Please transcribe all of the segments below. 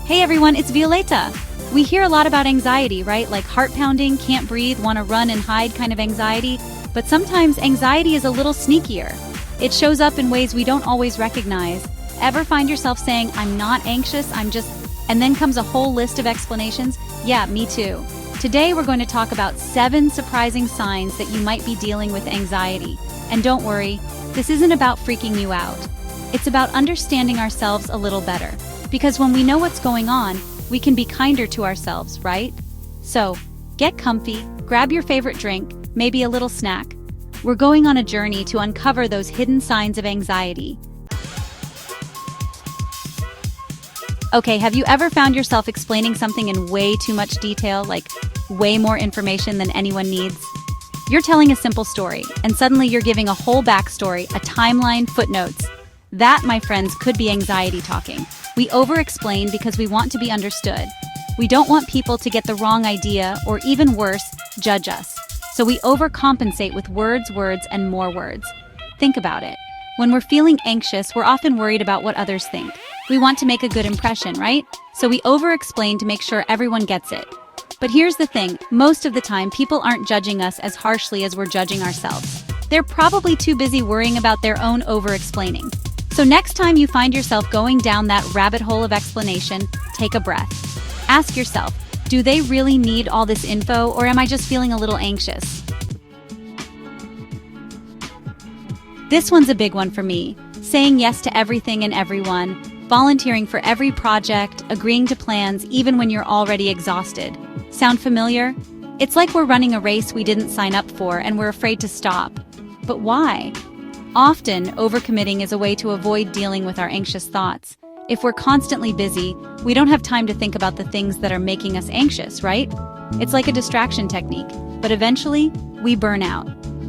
Hey everyone, it's Violeta. We hear a lot about anxiety, right? Like heart pounding, can't breathe, want to run and hide kind of anxiety. But sometimes anxiety is a little sneakier. It shows up in ways we don't always recognize. Ever find yourself saying, I'm not anxious, I'm just... and then comes a whole list of explanations? Yeah, me too. Today we're going to talk about 7 surprising signs that you might be dealing with anxiety. And don't worry, this isn't about freaking you out. It's about understanding ourselves a little better. Because when we know what's going on, we can be kinder to ourselves, right? So, get comfy, grab your favorite drink, maybe a little snack. We're going on a journey to uncover those hidden signs of anxiety. Okay, have you ever found yourself explaining something in way too much detail, like way more information than anyone needs? You're telling a simple story, and suddenly you're giving a whole backstory, a timeline, footnotes. That, my friends, could be anxiety talking. We over-explain because we want to be understood. We don't want people to get the wrong idea, or even worse, judge us. So we overcompensate with words, and more words. Think about it. When we're feeling anxious, we're often worried about what others think. We want to make a good impression, right? So we over-explain to make sure everyone gets it. But here's the thing, most of the time people aren't judging us as harshly as we're judging ourselves. They're probably too busy worrying about their own over-explaining. So next time you find yourself going down that rabbit hole of explanation, take a breath. Ask yourself, do they really need all this info, or am I just feeling a little anxious? This one's a big one for me. Saying yes to everything and everyone, volunteering for every project, agreeing to plans even when you're already exhausted. Sound familiar? It's like we're running a race we didn't sign up for and we're afraid to stop. But why? Often, overcommitting is a way to avoid dealing with our anxious thoughts. If we're constantly busy, we don't have time to think about the things that are making us anxious, right? It's like a distraction technique, but eventually, we burn out.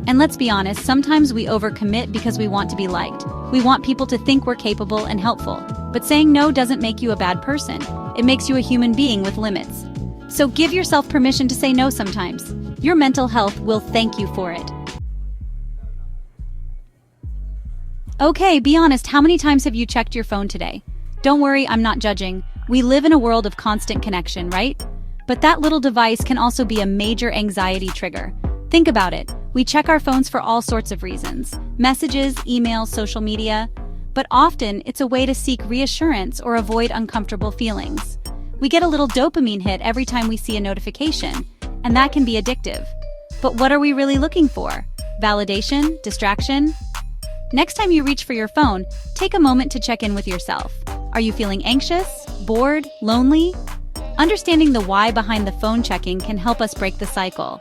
And let's be honest, sometimes we overcommit because we want to be liked. We want people to think we're capable and helpful. But saying no doesn't make you a bad person. It makes you a human being with limits. So give yourself permission to say no sometimes. Your mental health will thank you for it. Okay, be honest, how many times have you checked your phone today? Don't worry, I'm not judging. We live in a world of constant connection, right? But that little device can also be a major anxiety trigger. Think about it. We check our phones for all sorts of reasons. Messages, emails, social media. But often, it's a way to seek reassurance or avoid uncomfortable feelings. We get a little dopamine hit every time we see a notification, and that can be addictive. But what are we really looking for? Validation? Distraction? Next time you reach for your phone, take a moment to check in with yourself. Are you feeling anxious, bored, lonely? Understanding the why behind the phone checking can help us break the cycle.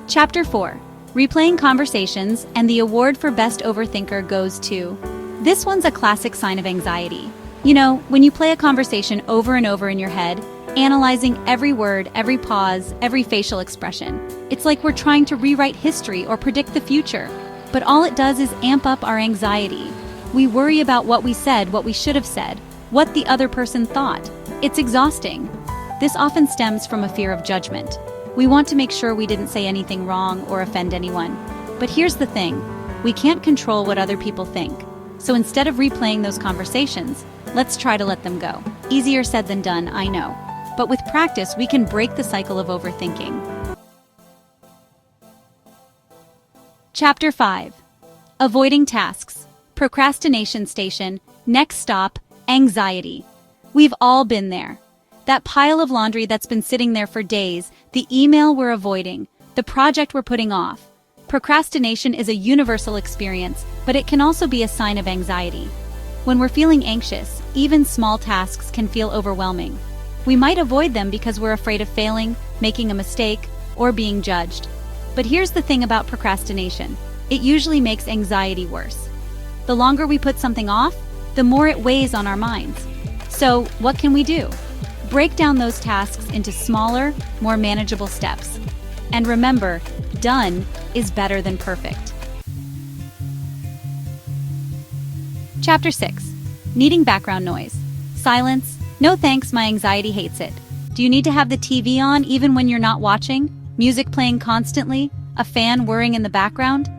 Chapter 4. Replaying conversations, and the award for Best Overthinker goes to... This one's a classic sign of anxiety. You know, when you play a conversation over and over in your head, analyzing every word, every pause, every facial expression. It's like we're trying to rewrite history or predict the future. But all it does is amp up our anxiety. We worry about what we said, what we should have said, what the other person thought. It's exhausting. This often stems from a fear of judgment. We want to make sure we didn't say anything wrong or offend anyone. But here's the thing, we can't control what other people think. So instead of replaying those conversations, let's try to let them go. Easier said than done, I know. But with practice, we can break the cycle of overthinking. Chapter 5. Avoiding tasks. Procrastination station. Next stop, anxiety. We've all been there. That pile of laundry that's been sitting there for days, the email we're avoiding, the project we're putting off. Procrastination is a universal experience, but it can also be a sign of anxiety. When we're feeling anxious, even small tasks can feel overwhelming. We might avoid them because we're afraid of failing, making a mistake, or being judged. But here's the thing about procrastination. It usually makes anxiety worse. The longer we put something off, the more it weighs on our minds. So, what can we do? Break down those tasks into smaller, more manageable steps. And remember, done is better than perfect. Chapter 6. Needing background noise. Silence. No thanks, my anxiety hates it. Do you need to have the TV on even when you're not watching? Music playing constantly? A fan whirring in the background?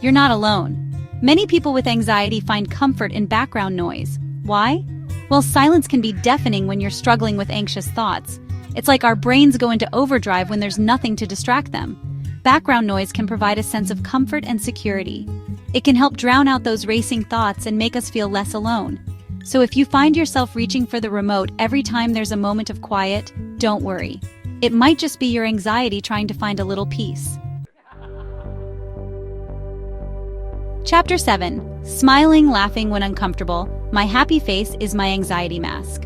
You're not alone. Many people with anxiety find comfort in background noise. Why? Well, silence can be deafening when you're struggling with anxious thoughts. It's like our brains go into overdrive when there's nothing to distract them. Background noise can provide a sense of comfort and security. It can help drown out those racing thoughts and make us feel less alone. So if you find yourself reaching for the remote every time there's a moment of quiet, don't worry. It might just be your anxiety trying to find a little peace. Chapter 7. Smiling, laughing when uncomfortable. My happy face is my anxiety mask.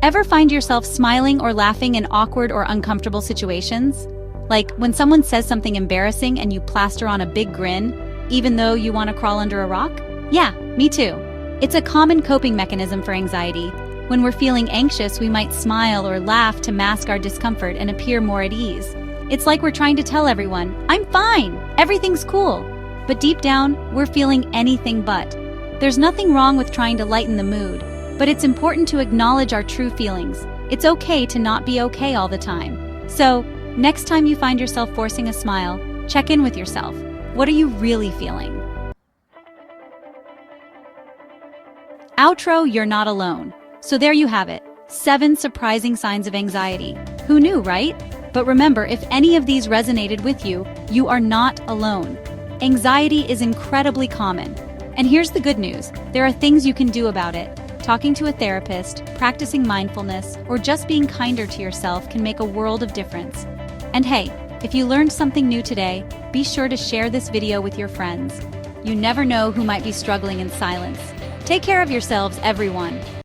Ever find yourself smiling or laughing in awkward or uncomfortable situations? Like when someone says something embarrassing and you plaster on a big grin, even though you want to crawl under a rock? Yeah, me too. It's a common coping mechanism for anxiety. When we're feeling anxious, we might smile or laugh to mask our discomfort and appear more at ease. It's like we're trying to tell everyone, I'm fine, everything's cool. But deep down, we're feeling anything but. There's nothing wrong with trying to lighten the mood, but it's important to acknowledge our true feelings. It's okay to not be okay all the time. So, next time you find yourself forcing a smile, check in with yourself. What are you really feeling? Outro, you're not alone. So there you have it, 7 surprising signs of anxiety. Who knew, right? But remember, if any of these resonated with you, you are not alone. Anxiety is incredibly common. And here's the good news, there are things you can do about it. Talking to a therapist, practicing mindfulness, or just being kinder to yourself can make a world of difference. And hey, if you learned something new today, be sure to share this video with your friends. You never know who might be struggling in silence. Take care of yourselves, everyone.